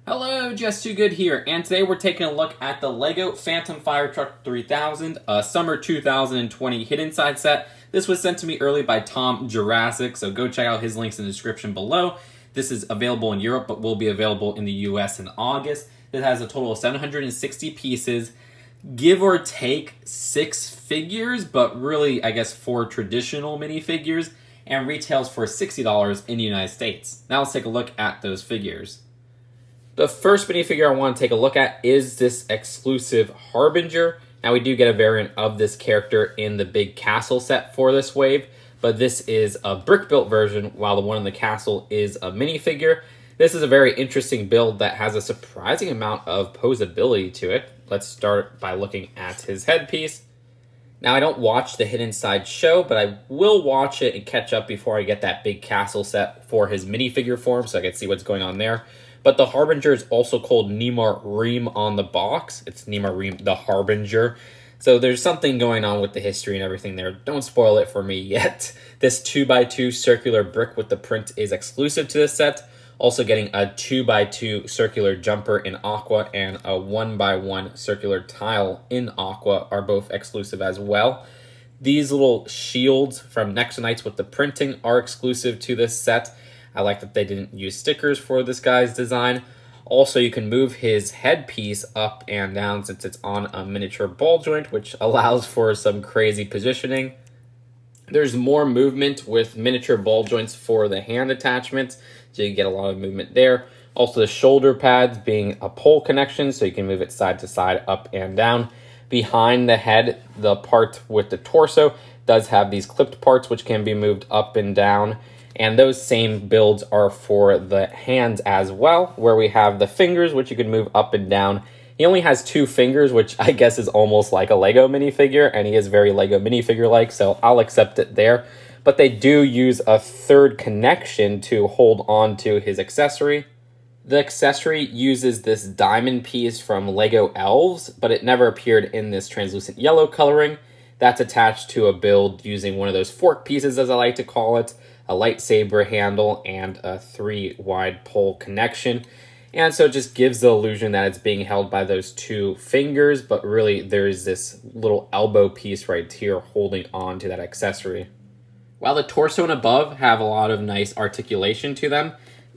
Hello, Just Too Good here, and today we're taking a look at the LEGO Phantom Firetruck 3000, a Summer 2020 Hidden Side set. This was sent to me early by Tom Jurassic, so go check out his links in the description below. This is available in Europe, but will be available in the US in August. It has a total of 760 pieces, give or take 6 figures, but really, I guess, 4 traditional minifigures, and retails for $60 in the United States. Now let's take a look at those figures. The first minifigure I want to take a look at is this exclusive Harbinger. Now we do get a variant of this character in the big castle set for this wave, but this is a brick-built version, while the one in the castle is a minifigure. This is a very interesting build that has a surprising amount of posability to it. Let's start by looking at his headpiece. Now I don't watch the Hidden Side show, but I will watch it and catch up before I get that big castle set for his minifigure form, so I can see what's going on there. But the Harbinger is also called Nehmar Reem on the box. It's Nehmar Reem the Harbinger. So there's something going on with the history and everything there. Don't spoil it for me yet. This 2x2 circular brick with the print is exclusive to this set. Also getting a 2x2 circular jumper in aqua and a 1x1 circular tile in aqua are both exclusive as well. These little shields from Nexo Knights with the printing are exclusive to this set. I like that they didn't use stickers for this guy's design. Also, you can move his headpiece up and down since it's on a miniature ball joint, which allows for some crazy positioning. There's more movement with miniature ball joints for the hand attachments, so you get a lot of movement there. Also, the shoulder pads being a pole connection, so you can move it side to side, up and down. Behind the head, the part with the torso does have these clipped parts, which can be moved up and down. And those same builds are for the hands as well, where we have the fingers, which you can move up and down. He only has 2 fingers, which I guess is almost like a Lego minifigure, and he is very Lego minifigure-like, so I'll accept it there. But they do use a 3rd connection to hold on to his accessory. The accessory uses this diamond piece from Lego Elves, but it never appeared in this translucent yellow coloring. That's attached to a build using one of those fork pieces, as I like to call it, a lightsaber handle, and a 3-wide pole connection. And so it just gives the illusion that it's being held by those 2 fingers, but really there's this little elbow piece right here holding on to that accessory. While the torso and above have a lot of nice articulation to them,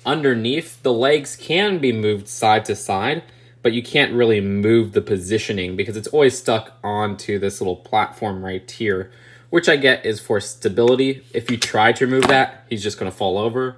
underneath the legs can be moved side to side, but you can't really move the positioning because it's always stuck onto this little platform right here, which I get is for stability. If you try to remove that, he's just going to fall over.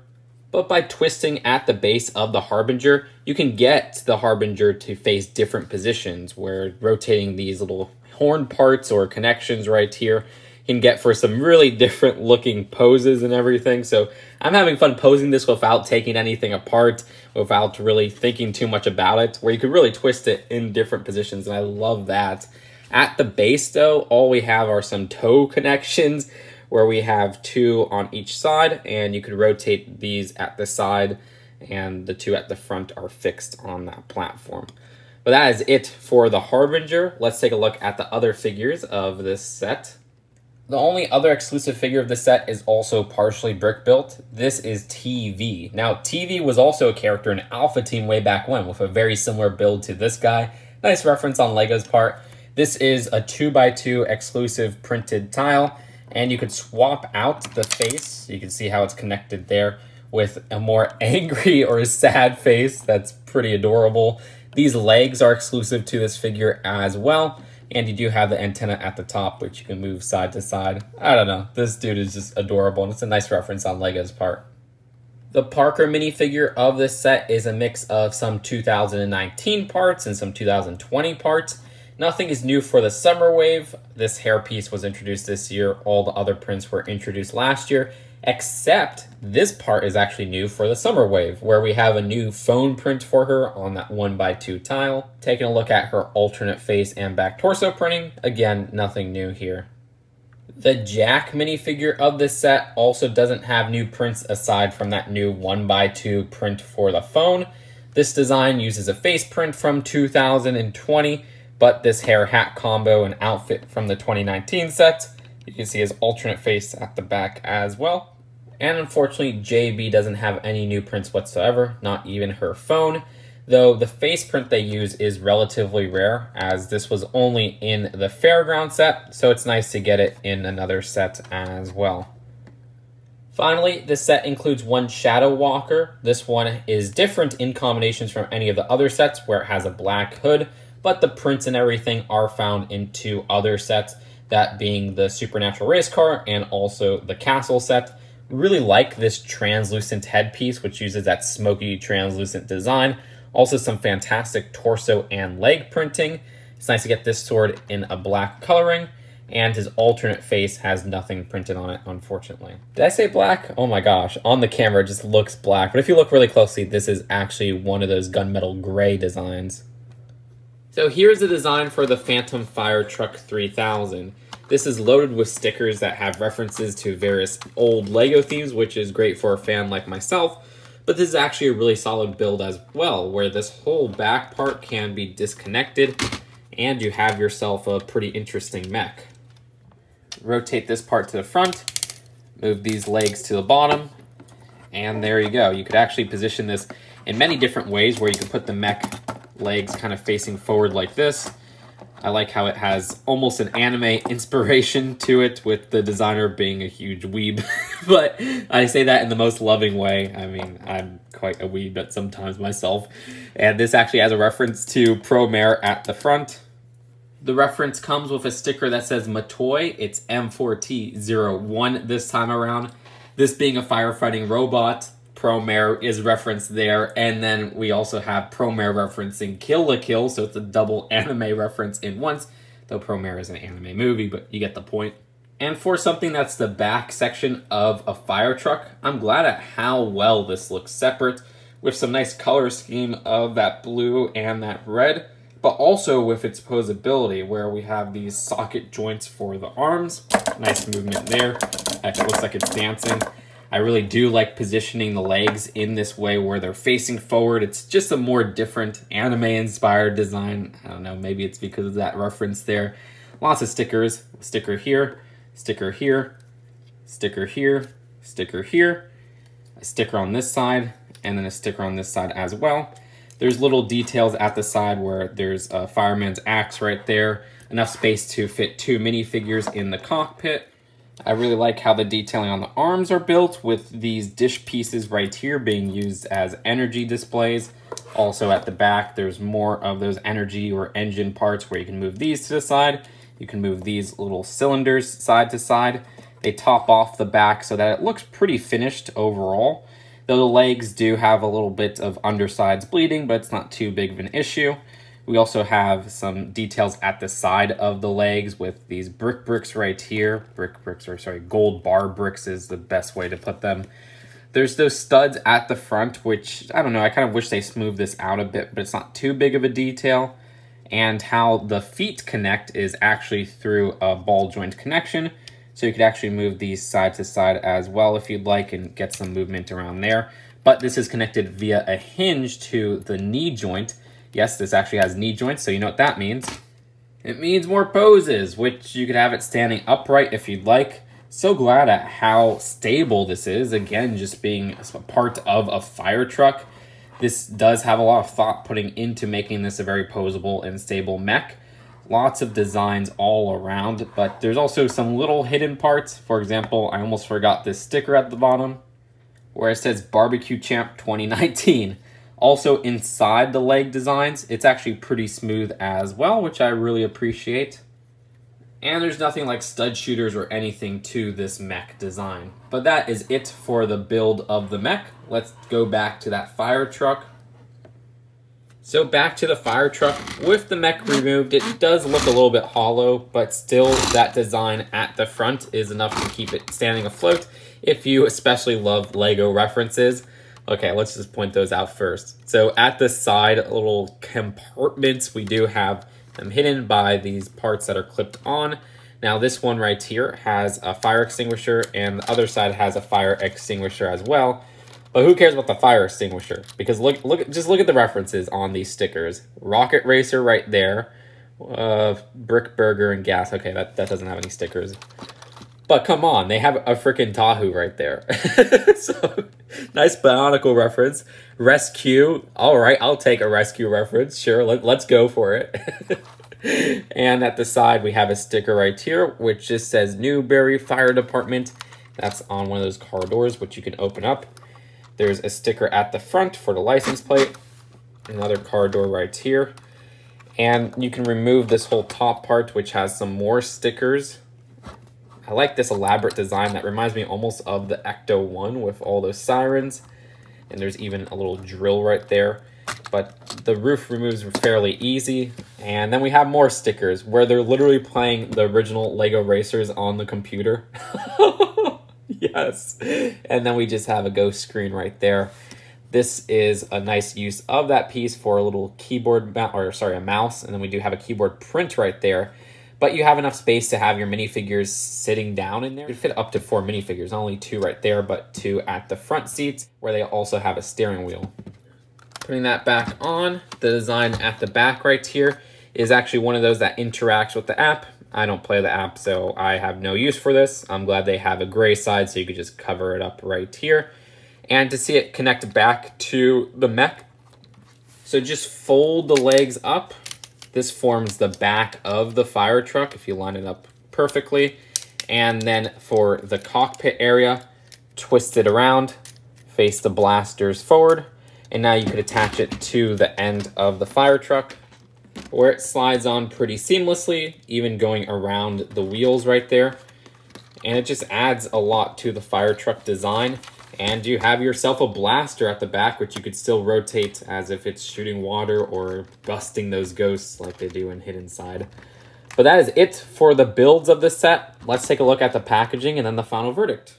But by twisting at the base of the Harbinger, you can get the Harbinger to face different positions, where rotating these little horn parts or connections right here can get for some really different looking poses and everything. So I'm having fun posing this without taking anything apart, without really thinking too much about it, where you could really twist it in different positions, and I love that. At the base, though, all we have are some toe connections where we have 2 on each side, and you could rotate these at the side, and the 2 at the front are fixed on that platform. But that is it for the Harbinger. Let's take a look at the other figures of this set. The only other exclusive figure of this set is also partially brick-built. This is TV. Now, TV was also a character in Alpha Team way back when, with a very similar build to this guy. Nice reference on Lego's part. This is a 2x2 exclusive printed tile, and you could swap out the face. You can see how it's connected there with a more angry or sad face. That's pretty adorable. These legs are exclusive to this figure as well, and you do have the antenna at the top, which you can move side to side. I don't know. This dude is just adorable, and it's a nice reference on Lego's part. The Parker minifigure of this set is a mix of some 2019 parts and some 2020 parts. Nothing is new for the summer wave. This hairpiece was introduced this year. All the other prints were introduced last year, except this part is actually new for the summer wave, where we have a new phone print for her on that 1x2 tile. Taking a look at her alternate face and back torso printing, again, nothing new here. The Jack minifigure of this set also doesn't have new prints aside from that new 1x2 print for the phone. This design uses a face print from 2020, but this hair hat combo and outfit from the 2019 set. You can see his alternate face at the back as well. And unfortunately, JB doesn't have any new prints whatsoever, not even her phone. though the face print they use is relatively rare, as this was only in the Fairground set, so it's nice to get it in another set as well. Finally, this set includes one Shadow Walker. This one is different in combinations from any of the other sets where it has a black hood, but the prints and everything are found in two other sets, that being the Supernatural Race Car and also the Castle set. We really like this translucent headpiece, which uses that smoky translucent design. Also some fantastic torso and leg printing. It's nice to get this sword in a black coloring, and his alternate face has nothing printed on it, unfortunately. Did I say black? Oh my gosh, on the camera it just looks black, but if you look really closely, this is actually one of those gunmetal gray designs. So here's the design for the Phantom Fire Truck 3000. This is loaded with stickers that have references to various old LEGO themes, which is great for a fan like myself. But this is actually a really solid build as well, where this whole back part can be disconnected, and you have yourself a pretty interesting mech. Rotate this part to the front, move these legs to the bottom, and there you go. You could actually position this in many different ways, where you could put the mech legs kind of facing forward like this. I like how it has almost an anime inspiration to it, with the designer being a huge weeb. But I say that in the most loving way. I mean, I'm quite a weeb at sometimes myself. And this actually has a reference to Promare at the front. The reference comes with a sticker that says Matoy. It's M4T01 this time around. This being a firefighting robot, Promare is referenced there, and then we also have Promare referencing Kill la Kill, so it's a double anime reference in once, though Promare is an anime movie, but you get the point. And for something that's the back section of a fire truck, I'm glad at how well this looks separate, with some nice color scheme of that blue and that red, but also with its posability, where we have these socket joints for the arms. Nice movement there. Actually, looks like it's dancing. I really do like positioning the legs in this way where they're facing forward. It's just a more different anime-inspired design. I don't know, maybe it's because of that reference there. Lots of stickers. Sticker here, sticker here, sticker here, sticker here, a sticker on this side, and then a sticker on this side as well. There's little details at the side where there's a fireman's axe right there, enough space to fit two minifigures in the cockpit. I really like how the detailing on the arms are built, with these dish pieces right here being used as energy displays. Also at the back, there's more of those energy or engine parts where you can move these to the side. You can move these little cylinders side to side. They top off the back so that it looks pretty finished overall. Though the legs do have a little bit of undersides bleeding, but it's not too big of an issue. We also have some details at the side of the legs with these bricks right here. Gold bar bricks is the best way to put them. There's those studs at the front, which, I don't know, I kind of wish they smoothed this out a bit, but it's not too big of a detail. And how the feet connect is actually through a ball joint connection. So you could actually move these side to side as well if you'd like and get some movement around there. But this is connected via a hinge to the knee joint. Yes, this actually has knee joints, so you know what that means. It means more poses, which you could have it standing upright if you'd like. So glad at how stable this is. Again, just being a part of a fire truck. This does have a lot of thought putting into making this a very posable and stable mech. Lots of designs all around, but there's also some little hidden parts. For example, I almost forgot this sticker at the bottom where it says Barbecue Champ 2019. Also inside the leg designs, it's actually pretty smooth as well, which I really appreciate. And there's nothing like stud shooters or anything to this mech design. But that is it for the build of the mech. Let's go back to that fire truck. So back to the fire truck. With the mech removed, it does look a little bit hollow, but still that design at the front is enough to keep it standing afloat if you especially love LEGO references. Okay, let's just point those out first. So at the side little compartments, we do have them hidden by these parts that are clipped on. Now this one right here has a fire extinguisher, and the other side has a fire extinguisher as well. But who cares about the fire extinguisher? Because just look at the references on these stickers. Rocket Racer right there. Brick Burger and Gas. Okay, that doesn't have any stickers. But come on, they have a freaking Tahoe right there. So, nice Bionicle reference. Rescue. All right, I'll take a rescue reference. Sure, let's go for it. And at the side, we have a sticker right here, which just says Newberry Fire Department. That's on one of those car doors, which you can open up. There's a sticker at the front for the license plate. Another car door right here. And you can remove this whole top part, which has some more stickers. I like this elaborate design that reminds me almost of the Ecto 1 with all those sirens. And there's even a little drill right there. But the roof removes fairly easy. And then we have more stickers where they're literally playing the original Lego Racers on the computer. Yes. And then we just have a ghost screen right there. This is a nice use of that piece for a little keyboard, a mouse. And then we do have a keyboard print right there. But you have enough space to have your minifigures sitting down in there. You fit up to 4 minifigures, not only 2 right there, but 2 at the front seats where they also have a steering wheel. Putting that back on, the design at the back right here is actually one of those that interacts with the app. I don't play the app, so I have no use for this. I'm glad they have a gray side so you could just cover it up right here. And to see it connect back to the mech, so just fold the legs up. This forms the back of the fire truck if you line it up perfectly. And then for the cockpit area, twist it around, face the blasters forward, and now you could attach it to the end of the fire truck where it slides on pretty seamlessly, even going around the wheels right there. And it just adds a lot to the fire truck design. And you have yourself a blaster at the back, which you could still rotate as if it's shooting water or gusting those ghosts like they do in Hidden Side. But that is it for the builds of this set. Let's take a look at the packaging and then the final verdict.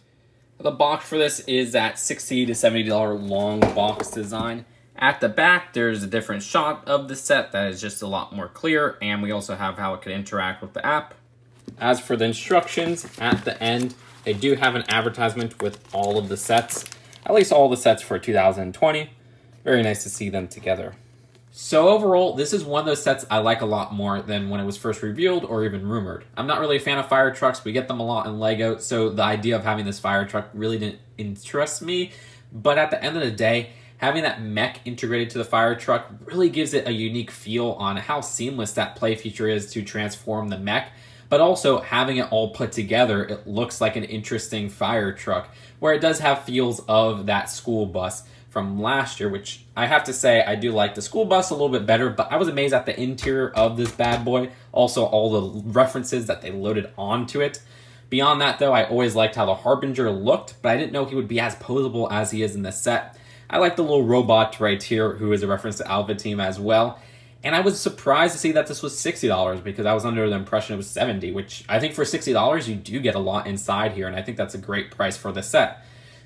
The box for this is that $60 to $70 long box design. At the back, there's a different shot of the set that is just a lot more clear, and we also have how it could interact with the app. As for the instructions, at the end, they do have an advertisement with all of the sets, at least all the sets for 2020. Very nice to see them together. So overall, this is one of those sets I like a lot more than when it was first revealed or even rumored. I'm not really a fan of fire trucks. We get them a lot in LEGO, so the idea of having this fire truck really didn't interest me. But at the end of the day, having that mech integrated to the fire truck really gives it a unique feel on how seamless that play feature is to transform the mech. But also, having it all put together, it looks like an interesting fire truck, where it does have feels of that school bus from last year, which I have to say, I do like the school bus a little bit better, but I was amazed at the interior of this bad boy. Also, all the references that they loaded onto it. Beyond that, though, I always liked how the Harbinger looked, but I didn't know he would be as posable as he is in the set. I like the little robot right here, who is a reference to Alpha Team as well. And I was surprised to see that this was $60 because I was under the impression it was $70, which I think for $60 you do get a lot inside here, and I think that's a great price for the set.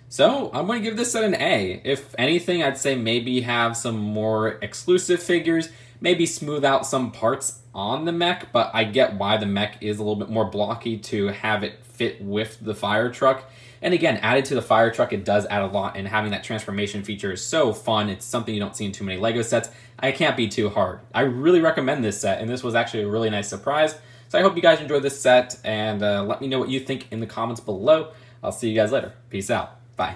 So I'm going to give this set an A. If anything, I'd say maybe have some more exclusive figures, maybe smooth out some parts on the mech, but I get why the mech is a little bit more blocky to have it fit with the fire truck. And again, added to the fire truck, it does add a lot, and having that transformation feature is so fun. It's something you don't see in too many LEGO sets. I can't be too hard. I really recommend this set, and this was actually a really nice surprise. So I hope you guys enjoyed this set, and let me know what you think in the comments below. I'll see you guys later. Peace out. Bye.